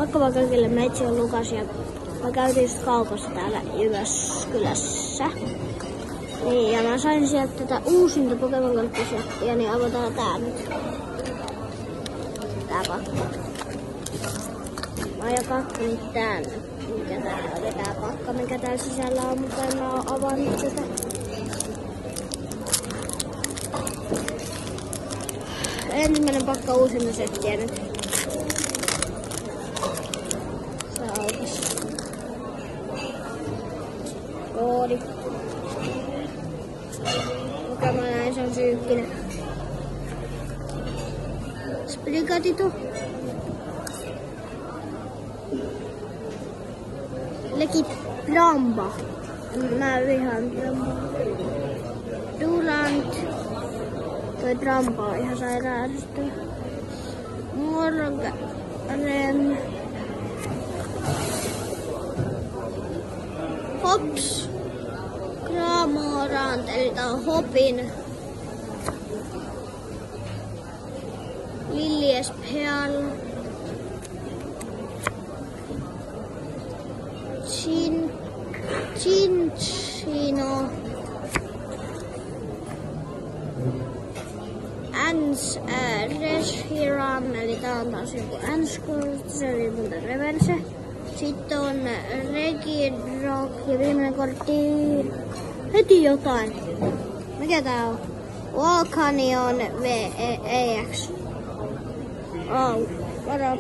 Moikka vaan kaikille, mä itse olen Lukas ja mä käytin just kaupassa täällä Jyväskylässä. Niin, ja mä sain sieltä tätä uusinta Pokemon Go-settiä, niin avataan tää nyt. Tää pakka. Mä oon jo kattonut tän, mikä tää oli tää pakka, mikä täällä sisällä on, mutta en mä oo avannut tätä. Ensimmäinen pakka uusinta settiä nyt. Se aukesi. Koodi. Pokemon näin, se on syykkinen. Sprigatito. Legit Bramba. Mä vihaan Brambaa. Durant. Toi Bramba on ihan sairaan ärsyttävä. Morgan. Hops. Cramorant, eli tää on Hopin. Lilliespeal. Cinccino. Reshiram, eli tää on taas joku Anscourt, se oli muuten reverse. Sitten on Regirock ja viimeinen kortti. Heti jotain. Mikä tää on? Volcanion VEX. Oh, varo.